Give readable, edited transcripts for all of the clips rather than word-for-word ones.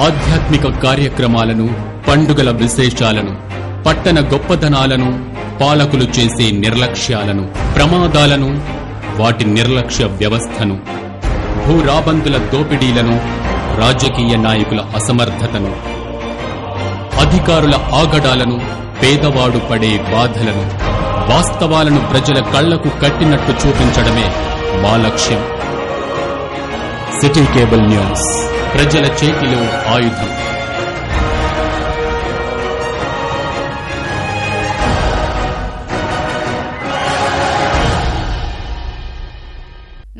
ఆధ్యాత్మిక కార్యక్రమాలను, పండుగల విశేషాలను, పట్టణ గొప్పదనాలను, పాలకులు చేసే నిర్లక్ష్యాలను, ప్రమాదాలను, వాటి నిర్లక్ష్య వ్యవస్థను, భూరాబందుల దోపిడీలను, రాజకీయ నాయకుల అసమర్థతను, అధికారుల ఆగడాలను, పేదవాడు పడే బాధలను, వాస్తవాలను ప్రజల కళ్లకు కట్టినట్టు చూపించడమే మా లక్ష్యం. సిటీ కేబుల్ న్యూస్, ప్రజల చేతిలో ఆయుధం.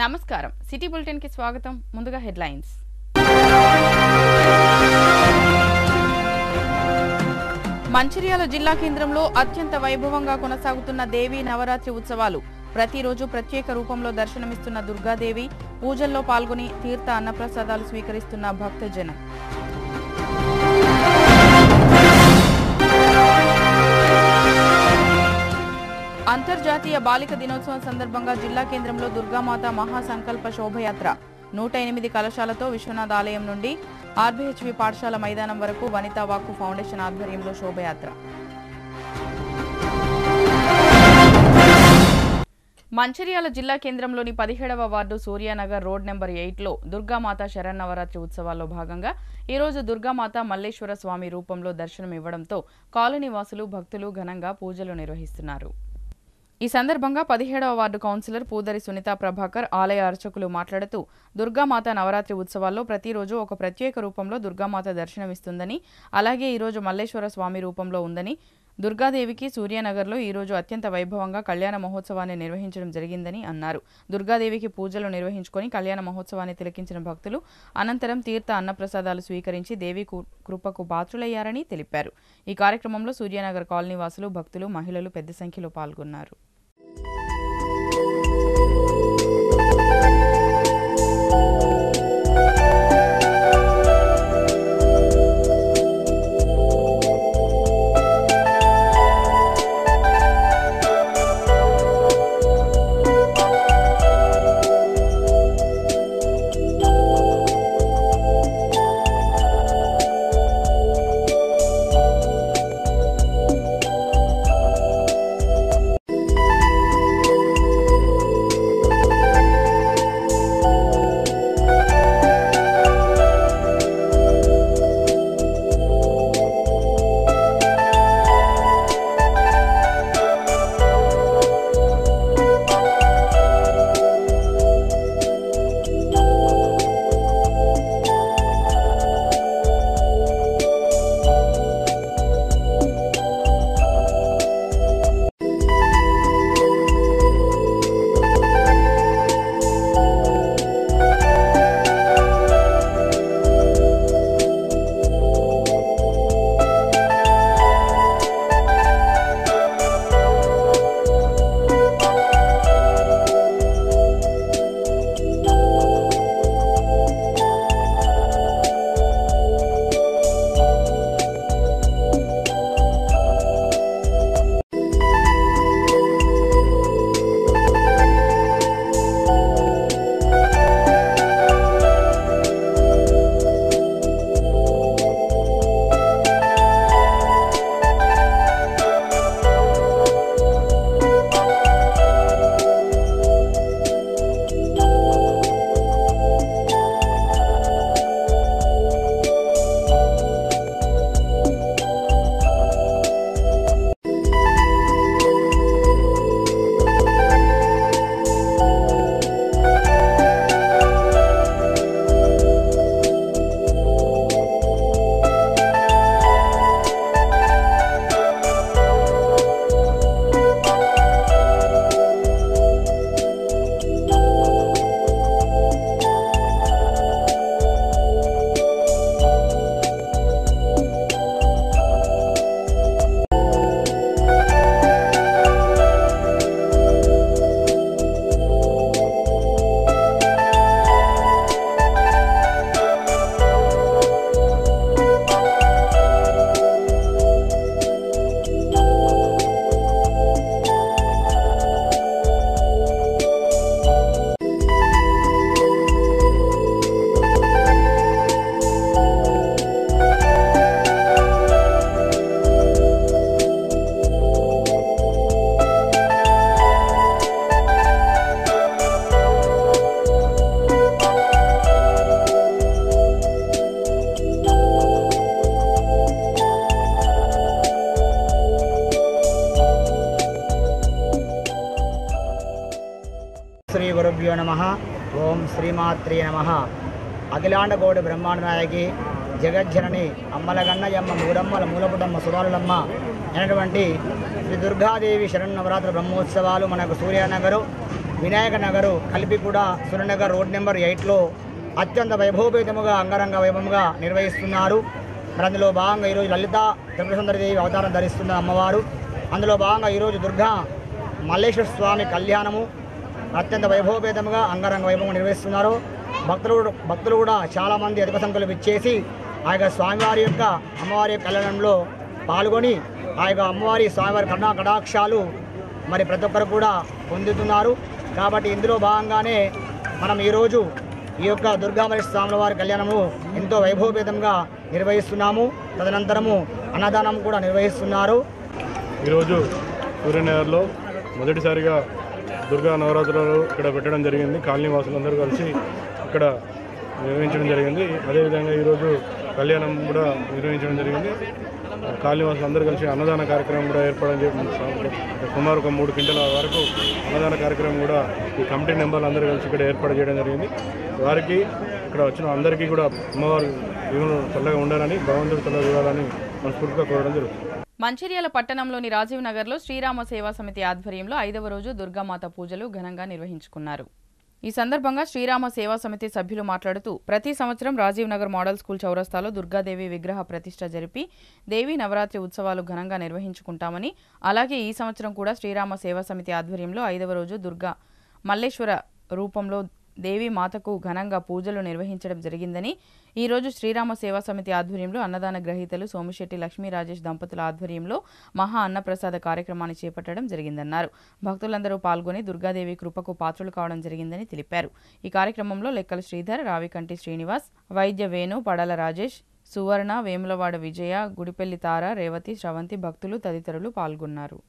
నమస్కారం, సిటీ బులెటిన్ కి స్వాగతం. ముందుగా హెడ్లైన్స్. మంచిర్యాల జిల్లా కేంద్రంలో అత్యంత వైభవంగా కొనసాగుతున్న దేవీ నవరాత్రి ఉత్సవాలు. ప్రతిరోజు ప్రత్యేక రూపంలో దర్శనమిస్తున్న దుర్గాదేవి, పూజల్లో పాల్గొని తీర్థ అన్నప్రసాదాలు స్వీకరిస్తున్న భక్తజనం. అంతర్జాతీయ బాలిక దినోత్సవం సందర్భంగా జిల్లా కేంద్రంలో దుర్గామాత మహాసంకల్ప శోభయాత్ర. 108 కలశాలతో విశ్వనాథ్ ఆలయం నుండి ఆర్బీహెచ్వి పాఠశాల మైదానం వరకు వనితా వాక్కు ఫౌండేషన్ ఆధ్వర్యంలో శోభయాత్ర. మంచిర్యాల జిల్లా కేంద్రంలోని 17వ వార్డు సూర్యానగర్ రోడ్ నెంబర్ 8లో దుర్గామాత శరన్నవరాత్రి ఉత్సవాల్లో భాగంగా ఈరోజు దుర్గామాత మల్లేశ్వర స్వామి రూపంలో దర్శనం ఇవ్వడంతో కాలనీ వాసులు, భక్తులు ఘనంగా పూజలు నిర్వహిస్తున్నారు. ఈ సందర్భంగా 17వ వార్డు కౌన్సిలర్ పూదరి సునీతా ప్రభాకర్, ఆలయ అర్చకులు మాట్లాడుతూ దుర్గామాత నవరాత్రి ఉత్సవాల్లో ప్రతిరోజు ఒక ప్రత్యేక రూపంలో దుర్గామాత దర్శనమిస్తుందని, అలాగే ఈరోజు మల్లేశ్వర స్వామి రూపంలో ఉందని, దుర్గాదేవికి సూర్యానగర్లో ఈరోజు అత్యంత వైభవంగా కళ్యాణ మహోత్సవాన్ని నిర్వహించడం జరిగిందని అన్నారు. దుర్గాదేవికి పూజలు నిర్వహించుకొని కళ్యాణ మహోత్సవాన్ని తిలకించిన భక్తులు అనంతరం తీర్థ అన్నప్రసాదాలు స్వీకరించి దేవి కృపకు పాత్రులయ్యారని తెలిపారు. ఈ కార్యక్రమంలో సూర్యానగర్ కాలనీ వాసులు, భక్తులు, మహిళలు పెద్ద సంఖ్యలో పాల్గొన్నారు. గురుభ్యో నమః. ఓం శ్రీమాత్రే నమః. అఖిలాండ కోటి బ్రహ్మాండ నాయకి జగజ్జనని అమ్మలగన్నయమ్మ మూడమ్మల మూలపుటమ్మ సురాలులమ్మ అయినటువంటి శ్రీ దుర్గాదేవి శరన్నవరాత్రి బ్రహ్మోత్సవాలు మనకు సూర్యానగరు వినాయక నగరు కలిపి కూడా సూర్యనగర్ రోడ్ నెంబర్ 8లో అత్యంత వైభవపేతముగా అంగరంగ వైభవంగా నిర్వహిస్తున్నారు. మరి అందులో భాగంగా ఈరోజు లలిత త్రిపుర సుందరీదేవి అవతారం ధరిస్తున్న అమ్మవారు. అందులో భాగంగా ఈరోజు దుర్గా మల్లేశ్వర స్వామి కళ్యాణము అత్యంత వైభవపేతముగా అంగరంగ వైభవంగా నిర్వహిస్తున్నారు. భక్తులు కూడా చాలామంది అధిక సంఖ్యలో విచ్చేసి ఆ యొక్క స్వామివారి యొక్క అమ్మవారి యొక్క కళ్యాణంలో పాల్గొని ఆ యొక్క అమ్మవారి స్వామివారి కరుణా కటాక్షాలు మరి ప్రతి ఒక్కరు కూడా పొందుతున్నారు. కాబట్టి ఇందులో భాగంగానే మనం ఈరోజు ఈ యొక్క దుర్గామల్లి స్వామివారి కళ్యాణము ఎంతో వైభవపేతంగా నిర్వహిస్తున్నాము. తదనంతరము అన్నదానం కూడా నిర్వహిస్తున్నారు. ఈరోజు సూర్యనగర్లో మొదటిసారిగా దుర్గా నవరాత్రులు ఇక్కడ పెట్టడం జరిగింది. కాలనీ వాసులందరూ కలిసి ఇక్కడ నిర్వహించడం జరిగింది. అదేవిధంగా ఈరోజు కళ్యాణం కూడా నిర్వహించడం జరిగింది. కాలనీ వాసులు అందరూ కలిసి అన్నదాన కార్యక్రమం కూడా ఏర్పడడం జరిగింది. సుమారు ఒక 3 క్వింటాల వరకు అన్నదాన కార్యక్రమం కూడా ఈ కమిటీ మెంబర్లు అందరూ కలిసి ఇక్కడ ఏర్పాటు చేయడం జరిగింది. వారికి ఇక్కడ వచ్చిన అందరికీ కూడా అమ్మవారు జీవనం చల్లగా ఉండాలని, భగవంతుడు చల్లగా చూడాలని మనస్ఫూర్తిగా కోరడం జరుగుతుంది. మంచిర్యాల పట్టణంలోని రాజీవ్ నగర్లో శ్రీరామ సేవా సమితి ఆధ్వర్యంలో 5వ రోజు దుర్గామాత పూజలు ఘనంగా నిర్వహించుకున్నారు. ఈ సందర్భంగా శ్రీరామ సేవా సమితి సభ్యులు మాట్లాడుతూ ప్రతి సంవత్సరం రాజీవ్ నగర్ మోడల్ స్కూల్ చౌరస్తాలో దుర్గాదేవి విగ్రహ ప్రతిష్ఠ జరిపి దేవీ నవరాత్రి ఉత్సవాలు ఘనంగా నిర్వహించుకుంటామని, అలాగే ఈ సంవత్సరం కూడా శ్రీరామ సేవా సమితి ఆధ్వర్యంలో 5వ రోజు దుర్గా మల్లేశ్వర రూపంలో దేవీ మాతకు ఘనంగా పూజలు నిర్వహించడం జరిగిందని, ఈరోజు శ్రీరామ సేవా సమితి ఆధ్వర్యంలో అన్నదాన గ్రహీతలు సోమిశెట్టి లక్ష్మీ రాజేష్ దంపతుల ఆధ్వర్యంలో మహా అన్నప్రసాద కార్యక్రమాన్ని చేపట్టడం జరిగిందన్నారు. భక్తులందరూ పాల్గొని దుర్గాదేవి కృపకు పాత్రలు కావడం జరిగిందని తెలిపారు. ఈ కార్యక్రమంలో లెక్కల శ్రీధర్, రావికంటి శ్రీనివాస్, వైద్య వేణు, పడాల రాజేష్, సువర్ణ, వేములవాడ విజయ, గుడిపెల్లి తార, రేవతి, శ్రవంతి, భక్తులు తదితరులు పాల్గొన్నారు.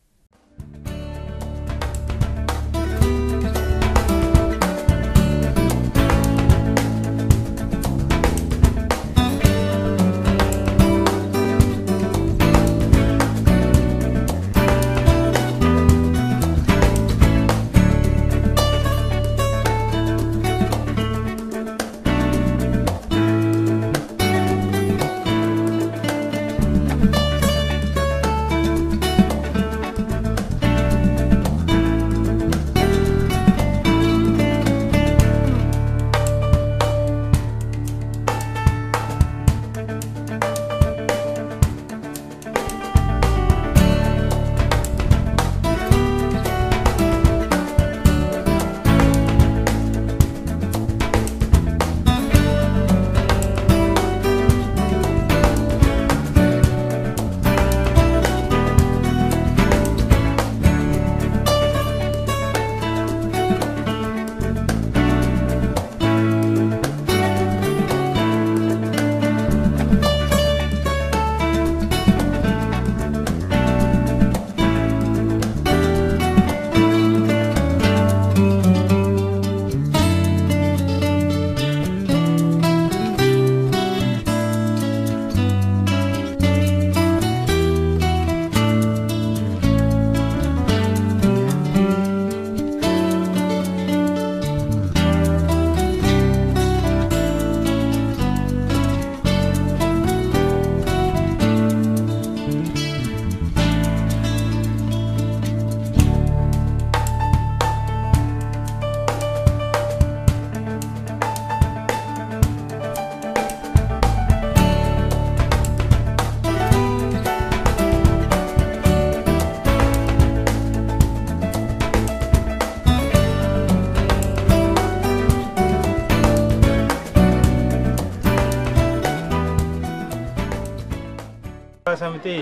సమితి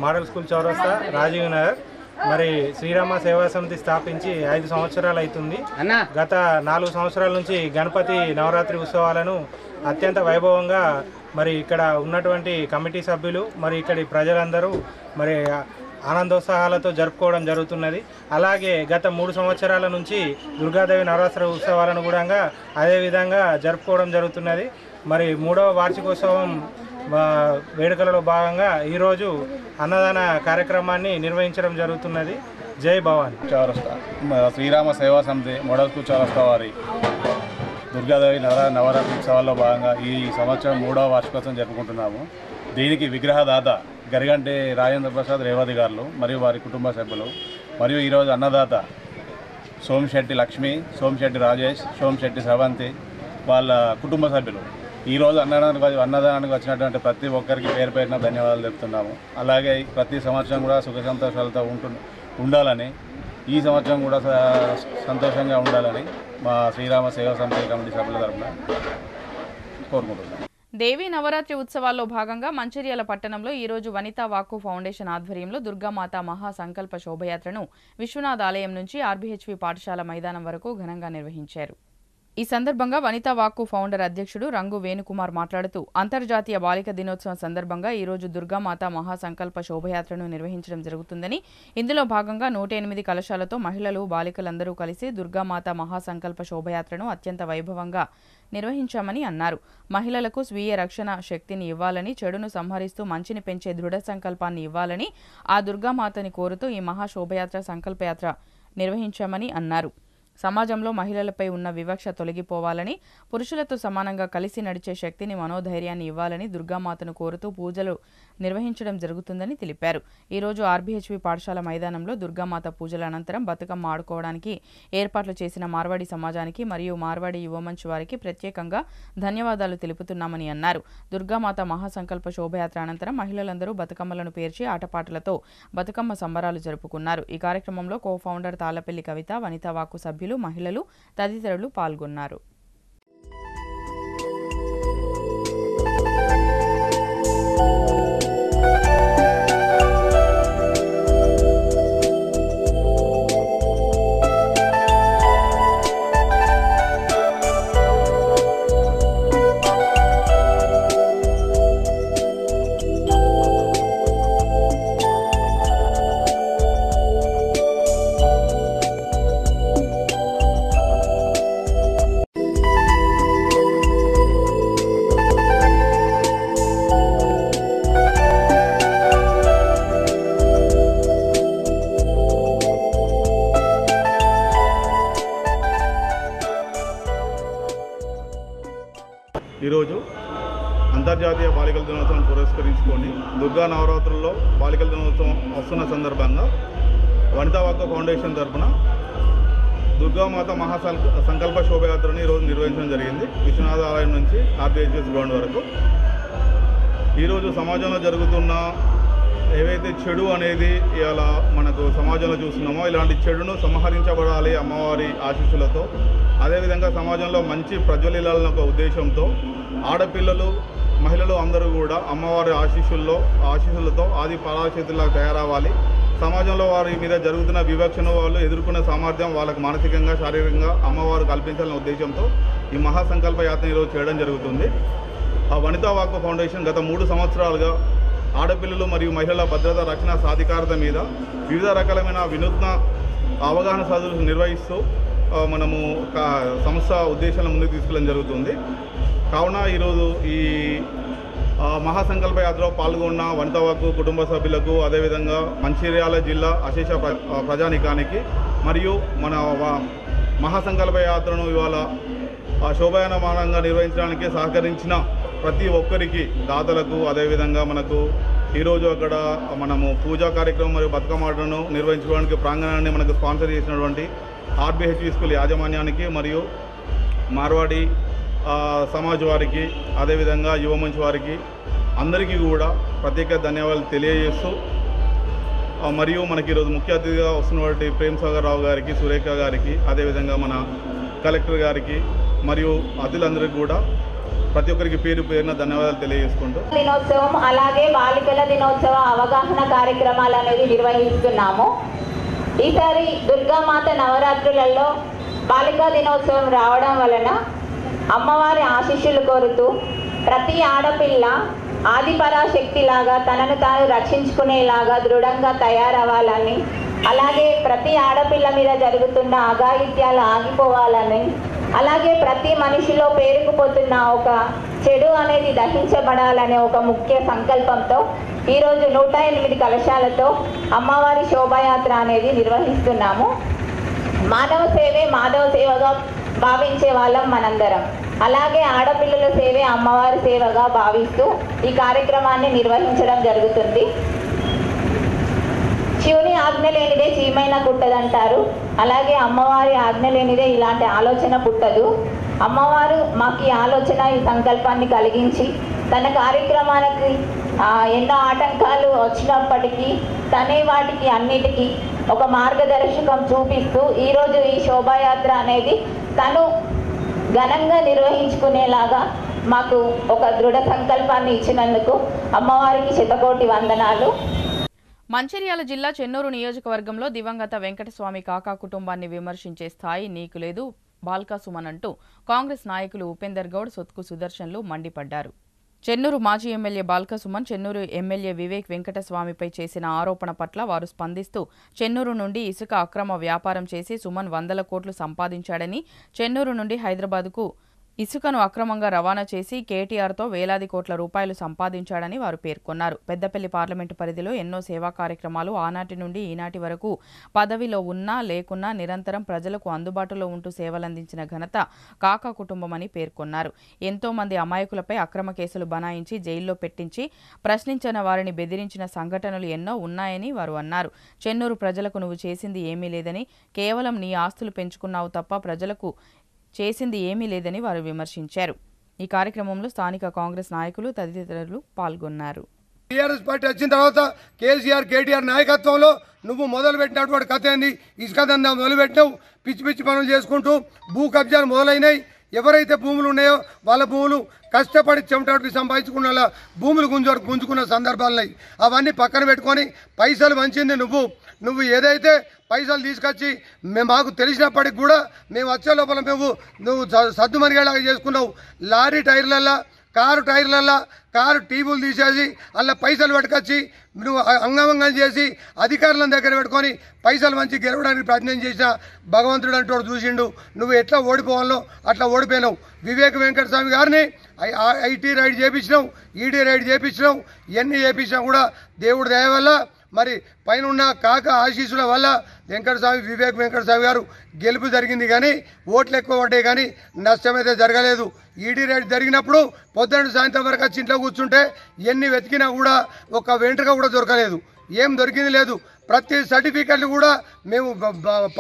మోడల్ స్కూల్ చౌరస్తా రాజీవ్ నగర్. మరి శ్రీరామ సేవా సమితి స్థాపించి 5 సంవత్సరాలు అవుతుంది. గత 4 సంవత్సరాల నుంచి గణపతి నవరాత్రి ఉత్సవాలను అత్యంత వైభవంగా మరి ఇక్కడ ఉన్నటువంటి కమిటీ సభ్యులు మరి ఇక్కడి ప్రజలందరూ మరి ఆనందోత్సాహాలతో జరుపుకోవడం జరుగుతున్నది. అలాగే గత 3 సంవత్సరాల నుంచి దుర్గాదేవి నవరాత్రి ఉత్సవాలను కూడా అదేవిధంగా జరుపుకోవడం జరుగుతున్నది. మరి 3వ వార్షికోత్సవం వేడుకలలో భాగంగా ఈరోజు అన్నదాన కార్యక్రమాన్ని నిర్వహించడం జరుగుతున్నది. జై భవాని. చౌరస్తా శ్రీరామ సేవా సమితి మోడల్ స్కూల్ చౌరస్తా వారి దుర్గాదేవి నవరాత్రి ఉత్సవాల్లో భాగంగా ఈ సంవత్సరం 3వ వార్షికోత్సవం జరుపుకుంటున్నాము. దీనికి విగ్రహదాత గరిగంటి రాజేంద్ర ప్రసాద్ రేవతి గారు మరియు వారి కుటుంబ సభ్యులు, మరియు ఈరోజు అన్నదాత సోమిశెట్టి లక్ష్మి, సోమిశెట్టి రాజేష్, సోమిశెట్టి స్రవంతి వాళ్ళ కుటుంబ సభ్యులు ఈరోజు అన్నదానానికి వచ్చినటువంటి ప్రతి ఒక్కరికి పేరు పేరున ధన్యవాదాలు చెప్తున్నాము. అలాగే ప్రతి సంవత్సరం కూడా సుఖ సంతోషాలతో ఉండాలని, ఈ సంవత్సరం కూడా సంతోషంగా ఉండాలని మా శ్రీరామ సేవా సమితి కమిటీ సభ్యుల తరఫున కోరుకుంటున్నాం. దేవీ నవరాత్రి ఉత్సవాల్లో భాగంగా మంచిర్యాల పట్టణంలో ఈరోజు వనితా వాక్కు ఫౌండేషన్ ఆధ్వర్యంలో దుర్గామాత మహా సంకల్ప శోభయాత్రను విశ్వనాథ్ ఆలయం నుంచి ఆర్బీహెచ్వి పాఠశాల మైదానం వరకు ఘనంగా నిర్వహించారు. ఈ సందర్భంగా వనితా వాక్కు ఫౌండర్ అధ్యక్షుడు రంగు వేణుకుమార్ మాట్లాడుతూ అంతర్జాతీయ బాలిక దినోత్సవం సందర్భంగా ఈరోజు దుర్గామాత మహాసంకల్ప శోభయాత్రను నిర్వహించడం జరుగుతుందని, ఇందులో భాగంగా 108 కలశాలతో మహిళలు బాలికలందరూ కలిసి దుర్గామాత మహాసంకల్ప శోభయాత్రను అత్యంత వైభవంగా నిర్వహించామని అన్నారు. మహిళలకు స్వీయ రక్షణ శక్తిని ఇవ్వాలని, చెడును సంహరిస్తూ మంచిని పెంచే దృఢ సంకల్పాన్ని ఇవ్వాలని ఆ దుర్గామాతని కోరుతూ ఈ మహాశోభయాత్ర సంకల్పయాత్ర నిర్వహించామని అన్నారు. సమాజంలో మహిళలపై ఉన్న వివక్ష తొలగిపోవాలని, పురుషులతో సమానంగా కలిసి నడిచే శక్తిని, మనోధైర్యాన్ని ఇవ్వాలని దుర్గామాతను కోరుతూ పూజలు నిర్వహించడం జరుగుతుందని తెలిపారు. ఈరోజు ఆర్బీహెచ్వి పాఠశాల మైదానంలో దుర్గామాత పూజల అనంతరం బతుకమ్మ ఆడుకోవడానికి ఏర్పాట్లు చేసిన మార్వాడి సమాజానికి మరియు మార్వాడి యువమంచ్ వారికి ప్రత్యేకంగా ధన్యవాదాలు తెలుపుతున్నామని అన్నారు. దుర్గామాత మహాసంకల్ప శోభయాత్ర అనంతరం మహిళలందరూ బతుకమ్మలను పేర్చి ఆటపాటలతో బతుకమ్మ సంబరాలు జరుపుకున్నారు. ఈ కార్యక్రమంలో కో ఫౌండర్ తాళ్లపల్లి కవిత, వనితా వాక్కు సభ్యులు, మహిళలు తదితరులు పాల్గొన్నారు. ఈరోజు అంతర్జాతీయ బాలికల దినోత్సవం పురస్కరించుకొని దుర్గా నవరాత్రుల్లో బాలికల దినోత్సవం వస్తున్న సందర్భంగా వనితా వాక్కు ఫౌండేషన్ తరఫున దుర్గామాత సంకల్ప శోభయాత్రని ఈరోజు నిర్వహించడం జరిగింది. విశ్వనాథ ఆలయం నుంచి ఆర్బీహెచ్ఎస్ గ్రౌండ్ వరకు. ఈరోజు సమాజంలో జరుగుతున్న ఏవైతే చెడు అనేది ఇలా మనకు సమాజంలో చూస్తున్నామో, ఇలాంటి చెడును సంహరించబడాలి అమ్మవారి ఆశీస్సులతో, అదేవిధంగా సమాజంలో మంచి ప్రజ్వలిల్లాలన్న ఒక ఉద్దేశంతో ఆడపిల్లలు, మహిళలు అందరూ కూడా అమ్మవారి ఆశీస్సులతో ఆది పరాశక్తిలా తయారవ్వాలి. సమాజంలో వారి మీద జరుగుతున్న వివక్షను వాళ్ళు ఎదుర్కొనే సామర్థ్యం వాళ్ళకు మానసికంగా, శారీరకంగా అమ్మవారు కల్పించాలనే ఉద్దేశంతో ఈ మహాసంకల్ప యాత్ర ఈరోజు చేయడం జరుగుతుంది. ఆ వనితా వాక్కు ఫౌండేషన్ గత 3 సంవత్సరాలుగా ఆడపిల్లలు మరియు మహిళల భద్రత, రక్షణ, సాధికారత మీద వివిధ రకాలమైన వినూత్న అవగాహన సదస్సులు నిర్వహిస్తూ మనము సంస్థ ఉద్దేశాలను ముందుకు తీసుకెళ్ళడం జరుగుతుంది. కావున ఈరోజు ఈ మహాసంకల్ప యాత్రలో పాల్గొన్న వనితా వాక్కు కుటుంబ సభ్యులకు, అదేవిధంగా మంచిర్యాల జిల్లా అశేష ప్రజానికానికి మరియు మన మహాసంకల్ప యాత్రను ఇవాళ శోభాయమానంగా నిర్వహించడానికి సహకరించిన ప్రతి ఒక్కరికి, దాతలకు, అదేవిధంగా మనకు ఈరోజు అక్కడ మనము పూజా కార్యక్రమం మరియు బతుకమ్మ ఆటను నిర్వహించుకోవడానికి ప్రాంగణాన్ని మనకు స్పాన్సర్ చేసినటువంటి ఆర్బీహెచ్వి స్కూల్ యాజమాన్యానికి మరియు మార్వాడి సమాజ్ వారికి, అదేవిధంగా యువమంచ్ వారికి అందరికీ కూడా ప్రత్యేక ధన్యవాదాలు తెలియజేస్తూ, మరియు మనకి ఈరోజు ముఖ్య అతిథిగా వస్తున్నటువంటి ప్రేమ్ సాగర్ రావు గారికి, సురేఖ గారికి, అదేవిధంగా మన కలెక్టర్ గారికి మరియు అతిథులందరికీ కూడా ప్రతి ఒక్కరికి పేరు పేరున ధన్యవాదాలు తెలియజేసుకుంటూ దినోత్సవం అలాగే బాలికల దినోత్సవ అవగాహన కార్యక్రమాలు అనేది నిర్వహిస్తున్నాము. ఈసారి దుర్గామాత నవరాత్రులలో బాలికా దినోత్సవం రావడం వలన అమ్మవారి ఆశీస్సులు కోరుతూ ప్రతి ఆడపిల్ల ఆదిపరాశక్తిలాగా తనను తాను రక్షించుకునేలాగా దృఢంగా తయారవ్వాలని, అలాగే ప్రతి ఆడపిల్ల మీద జరుగుతున్న అఘాయిత్యాలు ఆగిపోవాలని, అలాగే ప్రతి మనిషిలో పేరుకుపోతున్న ఒక చెడు అనేది దహించబడాలనే ఒక ముఖ్య సంకల్పంతో ఈరోజు 108 కలశాలతో అమ్మవారి శోభాయాత్ర అనేది నిర్వహిస్తున్నాము. మానవ సేవే మాధవ సేవగా భావించే వాళ్ళం మనందరం. అలాగే ఆడపిల్లల సేవే అమ్మవారి సేవగా భావిస్తూ ఈ కార్యక్రమాన్ని నిర్వహించడం జరుగుతుంది. శివుని ఆజ్ఞ లేనిదే చీమైనా పుట్టదంటారు. అలాగే అమ్మవారి ఆజ్ఞ లేనిదే ఇలాంటి ఆలోచన పుట్టదు. అమ్మవారు మాకు ఈ ఆలోచన, ఈ సంకల్పాన్ని కలిగించి తన కార్యక్రమానికి ఎన్నో ఆటంకాలు వచ్చినప్పటికీ తనే వాటికి అన్నిటికీ ఒక మార్గదర్శకం చూపిస్తూ ఈరోజు ఈ శోభాయాత్ర అనేది తను ఘనంగా నిర్వహించుకునేలాగా మాకు ఒక దృఢ సంకల్పాన్ని ఇచ్చినందుకు అమ్మవారికి శతకోటి వందనాలు. మంచిర్యాల జిల్లా చెన్నూరు నియోజకవర్గంలో దివంగత వెంకటస్వామి కాకా కుటుంబాన్ని విమర్శించే స్థాయి నీకు లేదు బాల్కా సుమన్ అంటూ కాంగ్రెస్ నాయకులు ఉపేందర్ గౌడ్, సొత్కు సుదర్శన్లు మండిపడ్డారు. చెన్నూరు మాజీ ఎమ్మెల్యే బాల్కా సుమన్ చెన్నూరు ఎమ్మెల్యే వివేక్ వెంకటస్వామిపై చేసిన ఆరోపణ పట్ల వారు స్పందిస్తూ చెన్నూరు నుండి ఇసుక అక్రమ వ్యాపారం చేసి సుమన్ 100 కోట్లు సంపాదించాడని, చెన్నూరు నుండి హైదరాబాద్కు ఇసుకను అక్రమంగా రవాణా చేసి కేటీఆర్తో వేలాది కోట్ల రూపాయలు సంపాదించాడని వారు పేర్కొన్నారు. పెద్దపల్లి పార్లమెంటు పరిధిలో ఎన్నో సేవా కార్యక్రమాలు ఆనాటి నుండి ఈనాటి వరకు పదవిలో ఉన్నా లేకున్నా నిరంతరం ప్రజలకు అందుబాటులో ఉంటూ సేవలందించిన ఘనత కాకా కుటుంబమని పేర్కొన్నారు. ఎంతో మంది అమాయకులపై అక్రమ కేసులు బనాయించి జైల్లో పెట్టించి ప్రశ్నించిన వారిని బెదిరించిన సంఘటనలు ఎన్నో ఉన్నాయని వారు అన్నారు. చెన్నూరు ప్రజలకు నువ్వు చేసింది ఏమీ లేదని, కేవలం నీ ఆస్తులు పెంచుకున్నావు తప్ప ప్రజలకు చేసింది ఏమీ లేదని వారు విమర్శించారు. ఈ కార్యక్రమంలో స్థానిక కాంగ్రెస్ నాయకులు తదితరులు పాల్గొన్నారు. టీఆర్ఎస్ పార్టీ వచ్చిన తర్వాత కేటీఆర్ నాయకత్వంలో నువ్వు మొదలుపెట్టినటువంటి కథ ఏంది? ఇసుక దందా మొదలుపెట్టినావు, పిచ్చి పిచ్చి పనులు చేసుకుంటూ భూ కబ్జాలు మొదలైనాయి. ఎవరైతే భూములు ఉన్నాయో వాళ్ళ భూములు కష్టపడి చెమటాడికి సంపాదించుకున్న భూములు గుంజుకున్న సందర్భాలున్నాయి. అవన్నీ పక్కన పెట్టుకొని పైసలు వంచింది నువ్వు ఏదైతే పైసలు తీసుకొచ్చి మాకు తెలిసినప్పటికి కూడా మేము వచ్చే లోపల నువ్వు సద్దుమనిగేలాగా చేసుకున్నావు. లారీ టైర్లల్లా, కారు టైర్లల్లా కారు టీవీలు తీసేసి అలా పైసలు పట్టుకొచ్చి నువ్వు అంగమంగం చేసి అధికారులను దగ్గర పెట్టుకొని పైసలు మంచి గెలవడానికి ప్రయత్నం చేసిన భగవంతుడు అంటూ చూసిండు. నువ్వు ఎట్లా ఓడిపోవాలో అట్లా ఓడిపోయినావు. వివేక్ వెంకటస్వామి గారిని ఐటీ రైడ్ చేయించినావు, ఈడీ రైడ్ చేయించినావు. ఇవన్నీ చేయించినా కూడా దేవుడి దయ వల్ల మరి పైన ఉన్న కాక ఆశీస్సుల వల్ల వివేక్ వెంకటస్వామి గారు గెలుపు జరిగింది. కానీ ఓట్లు ఎక్కువ పడ్డాయి, కానీ నష్టమైతే జరగలేదు. ఈడీ రైడ్ జరిగినప్పుడు పొద్దున్న సాయంత్రం వరకు వచ్చి ఇంట్లో కూర్చుంటే ఎన్ని వెతికినా కూడా ఒక వెంట్రుక కూడా దొరకలేదు, ఏం దొరికింది లేదు. ప్రతి సర్టిఫికెట్లు కూడా మేము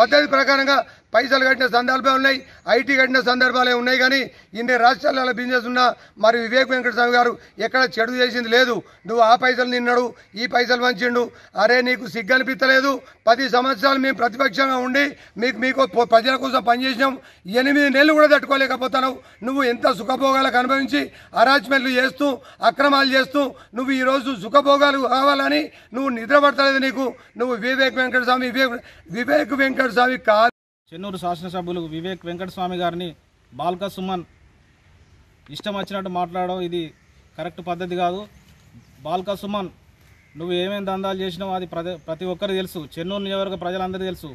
పద్ధతి ప్రకారంగా పైసలు కట్టిన సందర్భాలు ఉన్నాయి, ఐటీ కట్టిన సందర్భాలే ఉన్నాయి. కానీ ఇన్ని రాష్ట్రాలలో బిజినెస్ ఉన్నా మరి వివేక్ వెంకటస్వామి గారు ఎక్కడ చెడు చేసింది లేదు. నువ్వు ఆ పైసలు తిన్నాడు, ఈ పైసలు వంచిండు. అరే నీకు సిగ్గు అనిపించలేదు? 10 సంవత్సరాలు మేము ప్రతిపక్షంగా ఉండి మీకు ప్రజల కోసం పనిచేసినాం. 8 నెలలు కూడా తట్టుకోలేకపోతున్నావు. నువ్వు ఎంత సుఖభోగాలకు అనుభవించి అరాచ్మెంట్లు చేస్తూ అక్రమాలు చేస్తూ నువ్వు ఈరోజు సుఖభోగాలు కావాలని నువ్వు నిద్ర పడతలేదు. నువ్వు వివేక్ వెంకటస్వామి కాదు. చెన్నూరు శాసనసభ్యులు వివేక్ వెంకటస్వామి గారిని బాల్కా సుమన్ ఇష్టం వచ్చినట్టు మాట్లాడడం ఇది కరెక్ట్ పద్ధతి కాదు. బాల్కా సుమన్ నువ్వు ఏమేమి దందాలు చేసినావు అది ప్రతి ఒక్కరికి తెలుసు. చెన్నూరు నియోజకవర్గ ప్రజలందరికీ తెలుసు.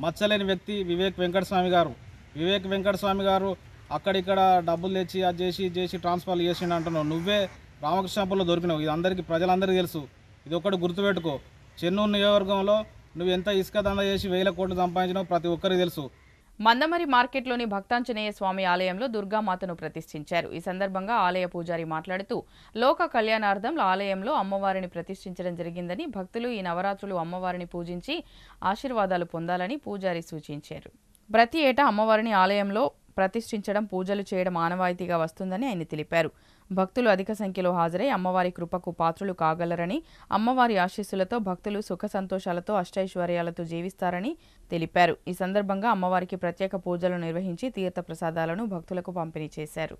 మచ్చలేని వ్యక్తి వివేక్ వెంకటస్వామి గారు. వివేక్ వెంకటస్వామి గారు అక్కడిక్కడ డబ్బులు తెచ్చి అది చేసి ట్రాన్స్ఫర్ చేసిండు అంటున్నావు. నువ్వే రామకృష్ణాపురంలో దొరికినావు. ఇది ప్రజలందరికీ తెలుసు. ఇది ఒక్కటి గుర్తుపెట్టుకో. చెన్నూరు నియోజకవర్గంలో నువ్వు ఎంత ఇసుక దందా చేసి 1000 కోట్లు సంపాదించినావు ప్రతి ఒక్కరికి తెలుసు. మందమరి మార్కెట్లోని భక్తాంజనేయ స్వామి ఆలయంలో దుర్గామాతను ప్రతిష్ఠించారు. ఈ సందర్భంగా ఆలయ పూజారి మాట్లాడుతూ లోక కళ్యాణార్థం ఆలయంలో అమ్మవారిని ప్రతిష్ఠించడం జరిగిందని, భక్తులు ఈ నవరాత్రులు అమ్మవారిని పూజించి ఆశీర్వాదాలు పొందాలని పూజారి సూచించారు. ప్రతి ఏటా అమ్మవారిని ఆలయంలో ప్రతిష్ఠించడం, పూజలు చేయడం ఆనవాయితీగా వస్తుందని ఆయన తెలిపారు. భక్తులు అధిక సంఖ్యలో హాజరై అమ్మవారి కృపకు పాత్రులు కాగలరని, అమ్మవారి ఆశీస్సులతో భక్తులు సుఖ సంతోషాలతో అష్టైశ్వర్యాలతో జీవిస్తారని తెలిపారు. ఈ సందర్భంగా అమ్మవారికి ప్రత్యేక పూజలు నిర్వహించి తీర్థ ప్రసాదాలను భక్తులకు పంపిణీ చేశారు.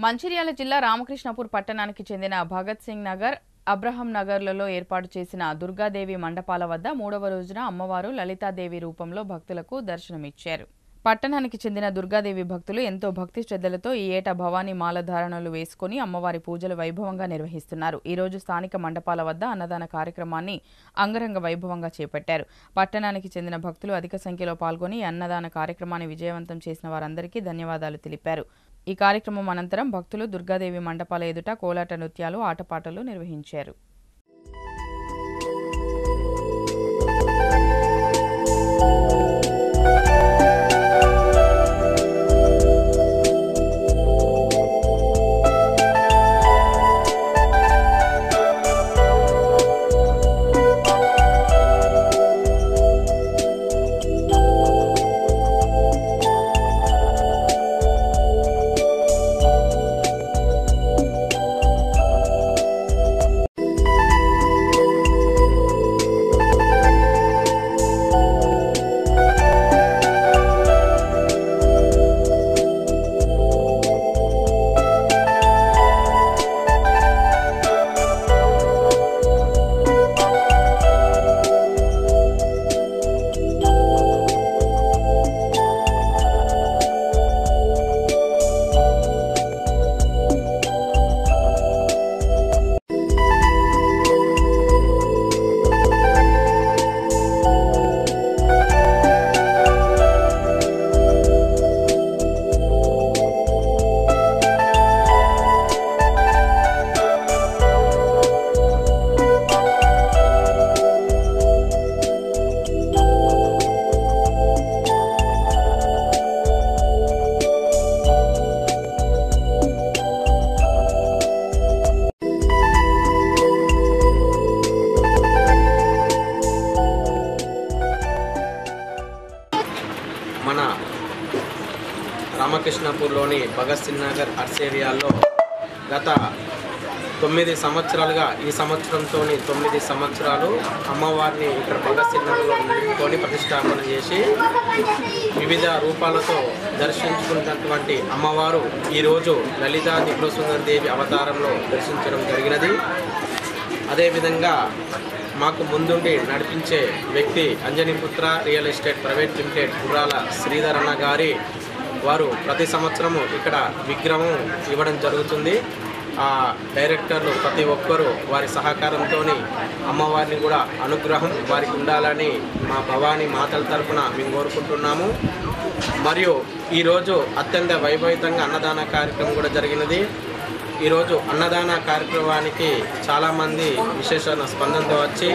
మంచిర్యాల జిల్లా రామకృష్ణపూర్ పట్టణానికి చెందిన భగత్ సింగ్ నగర్, అబ్రహం నగర్లలో ఏర్పాటు చేసిన దుర్గాదేవి మండపాల వద్ద 3వ రోజున అమ్మవారు లలితాదేవి రూపంలో భక్తులకు దర్శనమిచ్చారు. పట్టణానికి చెందిన దుర్గాదేవి భక్తులు ఎంతో భక్తి శ్రద్ధలతో ఈ ఏటా భవానీ మాల ధారణలు వేసుకుని అమ్మవారి పూజలు వైభవంగా నిర్వహిస్తున్నారు. ఈ రోజు స్థానిక మండపాల వద్ద అన్నదాన కార్యక్రమాన్ని అంగరంగ వైభవంగా చేపట్టారు. పట్టణానికి చెందిన భక్తులు అధిక సంఖ్యలో పాల్గొని అన్నదాన కార్యక్రమాన్ని విజయవంతం చేసిన వారందరికీ ధన్యవాదాలు తెలిపారు. ఈ కార్యక్రమం అనంతరం భక్తులు దుర్గాదేవి మండపాల ఎదుట కోలాట నృత్యాలు, ఆటపాటలు నిర్వహించారు. మన రామకృష్ణపూర్లోని భగత్ సింగ్ నగర్ అర్సేరియాలో గత 9 సంవత్సరాలుగా, ఈ సంవత్సరంతో 9 సంవత్సరాలు అమ్మవారిని ఇక్కడ భగత్ సింగ్ నగర్లో నిలుపుకొని ప్రతిష్టాపన చేసి వివిధ రూపాలతో దర్శించుకున్నటువంటి అమ్మవారు ఈరోజు లలితా త్రిపురసుందరి అవతారంలో దర్శించడం జరిగినది. అదేవిధంగా మాకు ముందుండి నడిపించే వ్యక్తి Anjaniputra real estate private limited గుర్రాల శ్రీధర్ అన్న గారి వారు ప్రతి సంవత్సరము ఇక్కడ విగ్రహం ఇవ్వడం జరుగుతుంది. ఆ డైరెక్టర్లు ప్రతి ఒక్కరూ వారి సహకారంతో అమ్మవారిని కూడా అనుగ్రహం వారికి ఉండాలని మా భవానీ మాతల తరఫున మేము కోరుకుంటున్నాము. మరియు ఈరోజు అత్యంత వైభవితంగా అన్నదాన కార్యక్రమం కూడా జరిగినది. ఈరోజు అన్నదాన కార్యక్రమానికి చాలామంది విశేష స్పందనతో వచ్చి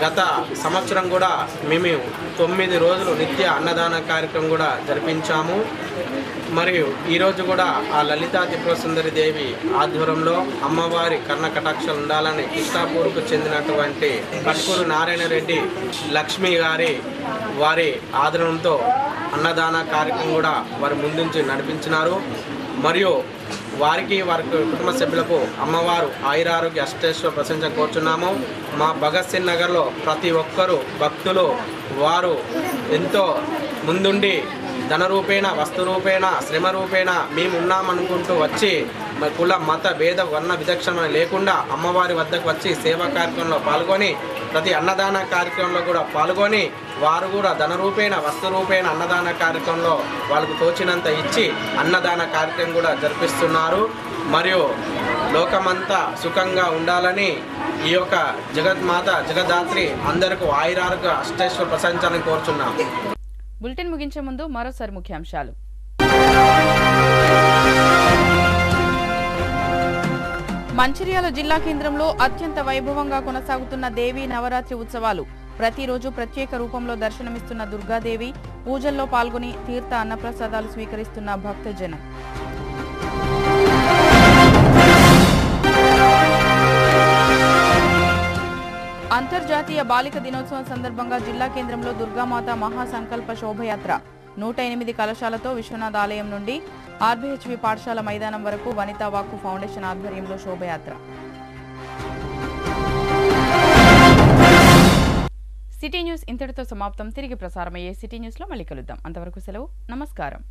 గత సంవత్సరం కూడా మేము 9 రోజులు నిత్య అన్నదాన కార్యక్రమం కూడా జరిపించాము. మరియు ఈరోజు కూడా ఆ లలితా త్రిపురసుందరి దేవి ఆధ్వర్యంలో అమ్మవారి కర్ణ కటాక్షాలు ఉండాలని కృష్ణాపూర్కు చెందినటువంటి కట్కూరు నారాయణ రెడ్డి లక్ష్మి గారి వారి ఆధ్వర్యంతో అన్నదాన కార్యక్రమం కూడా వారి ముందుంచి నడిపించినారు. మరియు వారికి వారి కుటుంబ సభ్యులకు అమ్మవారు ఆయురారోగ్య అష్టేశ్వర ప్రశంస కోరుచున్నాము. మా భగత్ సింగ్ నగర్లో ప్రతి ఒక్కరూ భక్తులు వారు ఎంతో ముందుండి ధన రూపేణ, వస్తు రూపేణ, శ్రమ రూపేణ మేము ఉన్నామనుకుంటూ వచ్చి కుల మత భేద వర్ణ విచక్షణ లేకుండా అమ్మవారి వద్దకు వచ్చి సేవా కార్యక్రమంలో పాల్గొని ప్రతి అన్నదాన కార్యక్రమంలో కూడా పాల్గొని వారు కూడా ధన రూపేణ, వస్తు రూపేణ అన్నదాన కార్యక్రమంలో వాళ్ళకు తోచినంత ఇచ్చి అన్నదాన కార్యక్రమం కూడా జరిపిస్తున్నారు. మరియు లోకమంతా సుఖంగా ఉండాలని ఈ యొక్క జగన్మాత జగదాత్రి అందరికీ ఆయురారోగ్య అష్టేశ్వర ప్రశంసని కోరుచున్నాం. బులెటిన్ ముగించే ముందు మరోసారి ముఖ్యాంశాలు. మంచిర్యాల జిల్లా కేంద్రంలో అత్యంత వైభవంగా కొనసాగుతున్న దేవీ నవరాత్రి ఉత్సవాలు. ప్రతిరోజు ప్రత్యేక రూపంలో దర్శనమిస్తున్న దుర్గాదేవి పూజల్లో పాల్గొని తీర్థ అన్నప్రసాదాలు స్వీకరిస్తున్న భక్తజనం. అంతర్జాతీయ బాలిక దినోత్సవం సందర్భంగా జిల్లా కేంద్రంలో దుర్గామాత మహాసంకల్ప శోభయాత్ర 108 కలశాలతో విశ్వనాథ్ ఆలయం నుండి ఆర్బీహెచ్వి పాఠశాల మైదానం వరకు వనితా వాక్కు ఫౌండేషన్ ఆధ్వర్యంలో శోభయాత్ర. సిటీ న్యూస్ ఇంతటితో సమాప్తం. తిరిగి ప్రసారమయ్యే సిటీ న్యూస్లో మళ్ళీ కలుద్దాం. అంతవరకు సెలవు. నమస్కారం.